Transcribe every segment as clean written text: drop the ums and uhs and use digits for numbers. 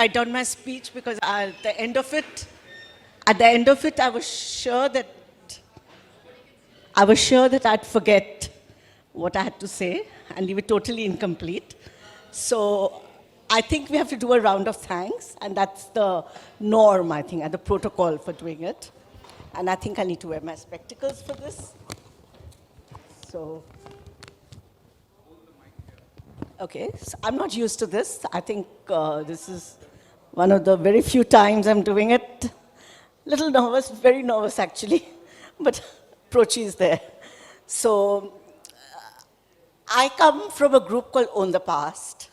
write down my speech because at the end of it, I was sure that I'd forget what I had to say and leave it totally incomplete. So I think we have to do a round of thanks, and that's the norm, I think, and the protocol for doing it. And I think I need to wear my spectacles for this. So, okay, so I'm not used to this. I think this is one of the very few times I'm doing it. Little nervous, very nervous actually, but Prochy is there. So, I come from a group called Own the Past.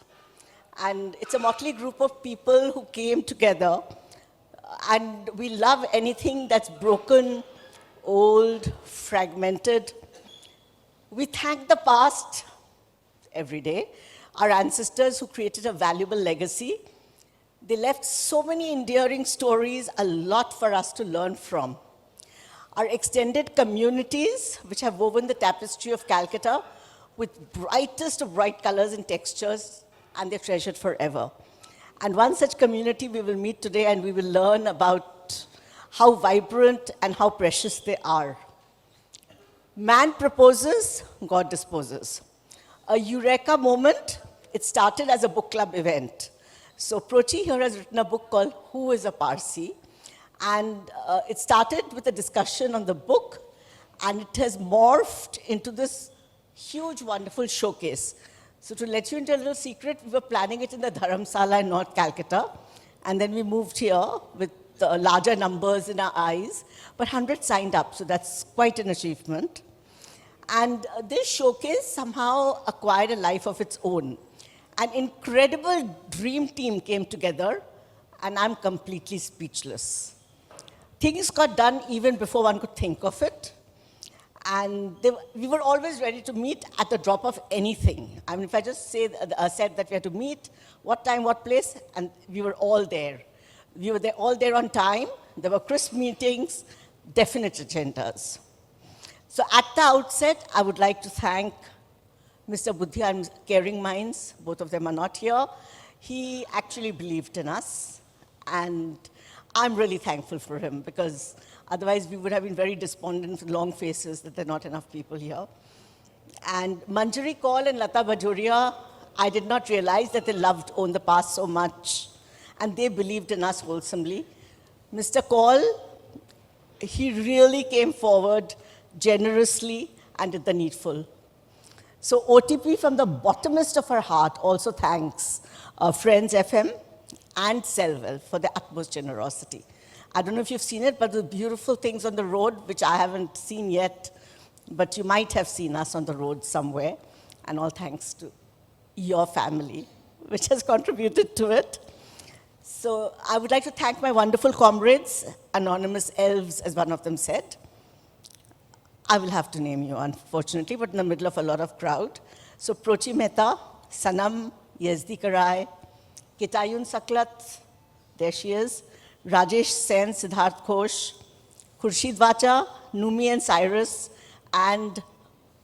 And it's a motley group of people who came together. And we love anything that's broken, old, fragmented. We thank the past every day, our ancestors who created a valuable legacy. They left so many endearing stories, a lot for us to learn from. Our extended communities, which have woven the tapestry of Calcutta with brightest of bright colors and textures, and they're treasured forever. And one such community we will meet today, and we will learn about how vibrant and how precious they are. Man proposes, God disposes. A eureka moment, it started as a book club event. So Prochy here has written a book called Who is a Parsi? And it started with a discussion on the book, and it has morphed into this huge, wonderful showcase. So to let you into a little secret, we were planning it in the Dharamsala in North Calcutta, and then we moved here with larger numbers in our eyes, but 100 signed up, so that's quite an achievement. And this showcase somehow acquired a life of its own. An incredible dream team came together, and I'm completely speechless. Things got done even before one could think of it. And we were always ready to meet at the drop of anything. I mean, if I just said that we had to meet, what time, what place, and we were all there. We were all there on time. There were crisp meetings, definite agendas. So at the outset, I would like to thank Mr. Buddhi and Caring Minds. Both of them are not here. He actually believed in us, and I'm really thankful for him because otherwise, we would have been very despondent with long faces that there are not enough people here. And Manjari Kaul and Lata Bajoria, I did not realize that they loved Own the Past so much, and they believed in us wholesomely. Mr. Kaul, he really came forward generously and did the needful. So OTP from the bottomest of her heart also thanks Friends FM and Selwell for their utmost generosity. I don't know if you've seen it, but the beautiful things on the road, which I haven't seen yet, but you might have seen us on the road somewhere, and all thanks to your family, which has contributed to it. So I would like to thank my wonderful comrades, anonymous elves, as one of them said. I will have to name you, unfortunately, but in the middle of a lot of crowd. So Prochy Mehta, Sanam, Yezdi Karai, Kitayun Saklat, there she is, Rajesh Sen, Siddharth Ghosh, Khurshid Vacha, Numi and Cyrus, and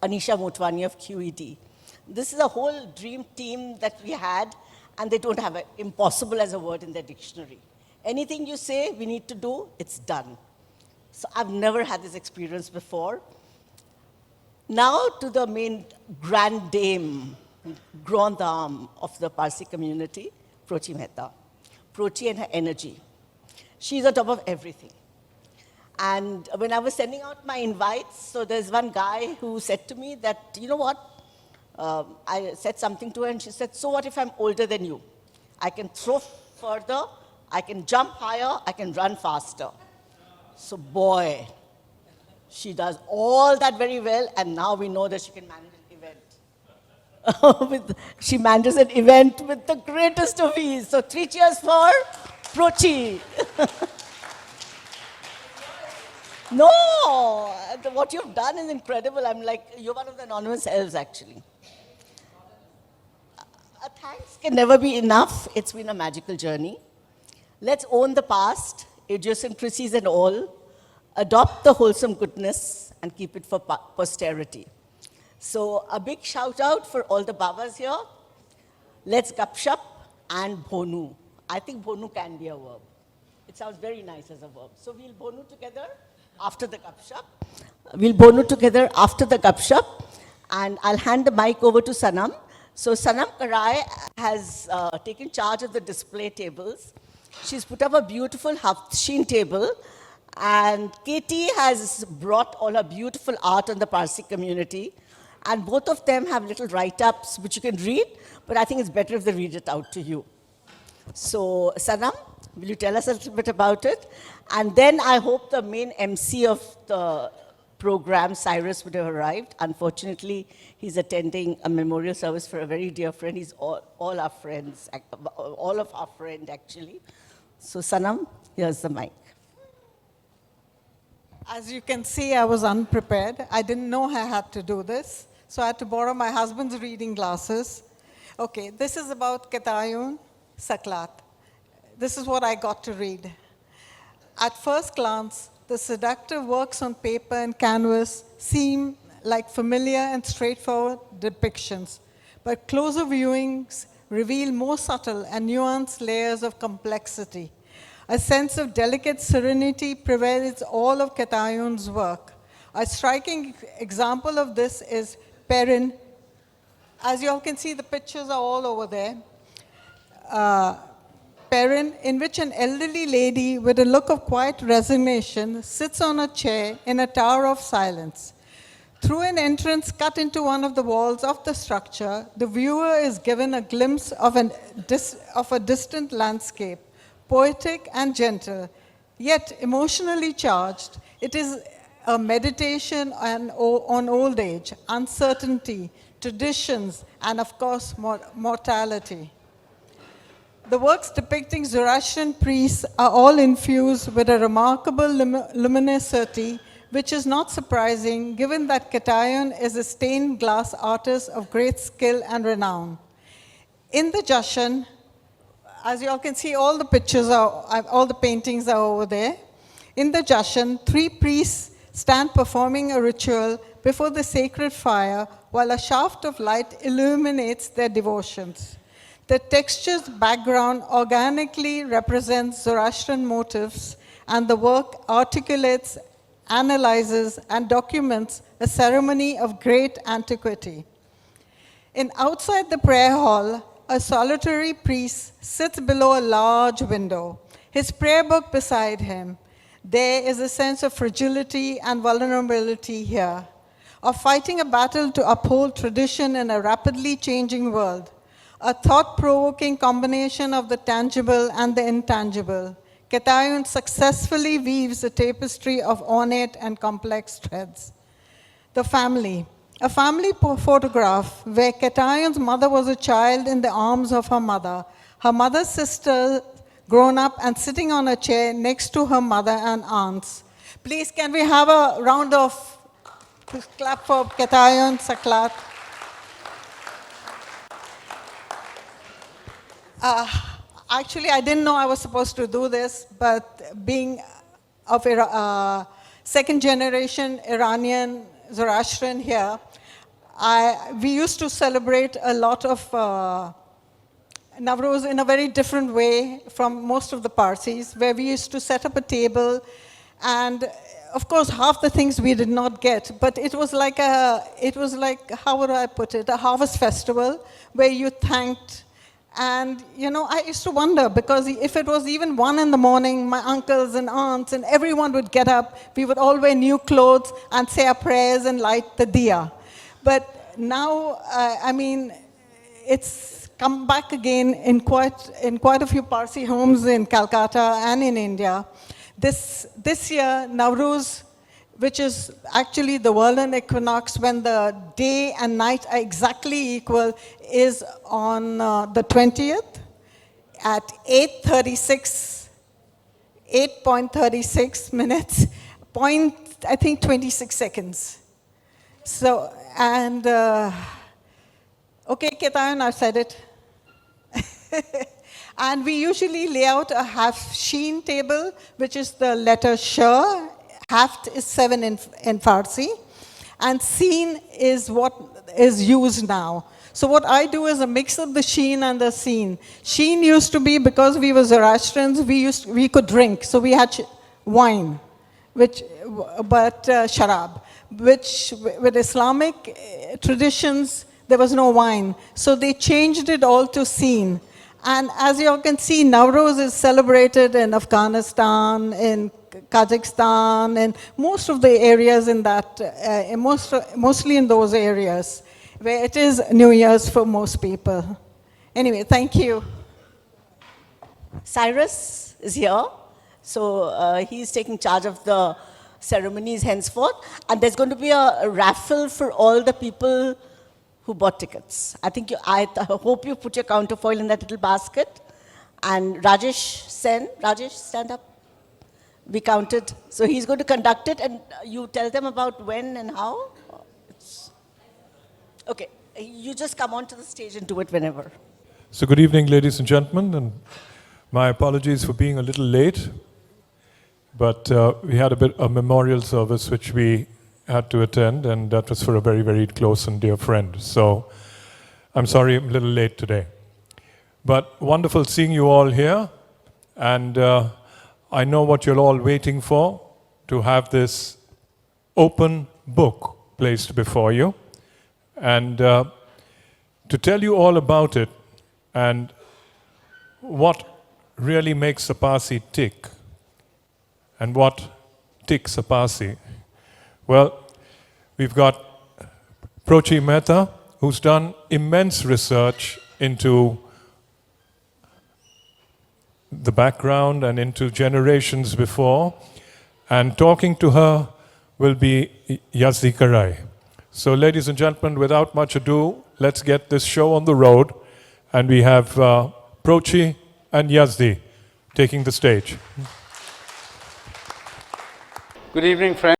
Anisha Motwani of QED. This is a whole dream team that we had, and they don't have impossible as a word in their dictionary. Anything you say we need to do, it's done. So I've never had this experience before. Now to the main grand dame, grand dame of the Parsi community, Prochy Mehta. Prochy and her energy. She's on top of everything. And when I was sending out my invites, so there's one guy who said to me that, you know what? I said something to her and she said, so what if I'm older than you? I can throw further, I can jump higher, I can run faster. So boy, she does all that very well, and now we know that she can manage an event. She manages an event with the greatest of ease. So 3 cheers for Prochy. No, what you've done is incredible. I'm like, you're one of the anonymous elves, actually. A thanks can never be enough. It's been a magical journey. Let's own the past, idiosyncrasies and all, adopt the wholesome goodness, and keep it for posterity. So a big shout out for all the Babas here. Let's Gupshup and Bhonu. I think Bhonu can be a verb. It sounds very nice as a verb. So we'll Bhonu together after the Gupshup. We'll Bhonu together after the Gupshup. And I'll hand the mic over to Sanam. So Sanam Karai has taken charge of the display tables. She's put up a beautiful Hafshin table. And Katie has brought all her beautiful art on the Parsi community. And both of them have little write-ups which you can read, but I think it's better if they read it out to you. So, Sanam, will you tell us a little bit about it? And then I hope the main MC of the program, Cyrus, would have arrived. Unfortunately, he's attending a memorial service for a very dear friend. He's all our friends, all of our friend, actually. So, Sanam, here's the mic. As you can see, I was unprepared. I didn't know I had to do this. So I had to borrow my husband's reading glasses. Okay, this is about Ketayun Saklat. This is what I got to read. At first glance, the seductive works on paper and canvas seem like familiar and straightforward depictions, but closer viewings reveal more subtle and nuanced layers of complexity. A sense of delicate serenity pervades all of Ketayun's work. A striking example of this is Perrin. As you all can see, the pictures are all over there. Perrin, in which an elderly lady with a look of quiet resignation sits on a chair in a tower of silence. Through an entrance cut into one of the walls of the structure, the viewer is given a glimpse of a distant landscape, poetic and gentle, yet emotionally charged. It is a meditation on old age, uncertainty, traditions, and of course, mortality. The works depicting Zoroastrian priests are all infused with a remarkable luminosity, which is not surprising given that Ketayun is a stained glass artist of great skill and renown. In the Jashan, as you all can see, all the paintings are over there. In the Jashan, 3 priests stand performing a ritual before the sacred fire while a shaft of light illuminates their devotions. The texture's background organically represents Zoroastrian motifs, and the work articulates, analyzes, and documents a ceremony of great antiquity. Outside the prayer hall, a solitary priest sits below a large window, his prayer book beside him. There is a sense of fragility and vulnerability here, of fighting a battle to uphold tradition in a rapidly changing world, a thought-provoking combination of the tangible and the intangible. Ketayun successfully weaves a tapestry of ornate and complex threads. The family. A family photograph where Ketayun's mother was a child in the arms of her mother's sister grown up and sitting on a chair next to her mother and aunts. Please, can we have a round of clap for Ketayun Saklat? Actually, I didn't know I was supposed to do this, but being of second generation Iranian Zoroastrian here, we used to celebrate a lot of Nowruz in a very different way from most of the Parsis, where we used to set up a table, and of course half the things we did not get, but it was like how would I put it, a harvest festival where you thanked. And, I used to wonder, because if it was even 1 in the morning, my uncles and aunts and everyone would get up. We would all wear new clothes and say our prayers and light the diya. But now, it's come back again in quite a few Parsi homes in Calcutta and in India. This year, Nowruz, which is actually the whirling equinox when the day and night are exactly equal, is on the 20th at 8.36 minutes, 26 seconds. So, and, okay, Ketayun, I said it. And we usually lay out a half-sheen table, which is the letter sh. Haft is 7 in Farsi. and seen is what is used now. So what I do is a mix of the sheen and the seen. Sheen used to be, because we were Zoroastrians, we could drink, so we had wine, but sharab, which with Islamic traditions, there was no wine. So they changed it all to seen. And as you all can see, Nowruz is celebrated in Afghanistan, in Kazakhstan, and most of the areas in that, mostly in those areas, where it is New Year's for most people. Anyway, thank you. Cyrus is here. So he's taking charge of the ceremonies henceforth. And there's going to be a raffle for all the people who bought tickets. I think I hope you put your counterfoil in that little basket. And Rajesh Sen, Rajesh, stand up. We counted. So he's going to conduct it, and you tell them about when and how? Okay, you just come onto the stage and do it whenever. So good evening, ladies and gentlemen, and my apologies for being a little late, but we had a memorial service which we had to attend, and that was for a very, very close and dear friend. So I'm sorry I'm a little late today. But wonderful seeing you all here, and I know what you're all waiting for, to have this open book placed before you, and to tell you all about it and what really makes a Parsi tick and what ticks a Parsi. Well, we've got Prochy Mehta, who's done immense research into the background and into generations before, and talking to her will be Yezdi Karai. So ladies and gentlemen, without much ado, let's get this show on the road, and we have Prochy and Yezdi taking the stage. Good evening, friends.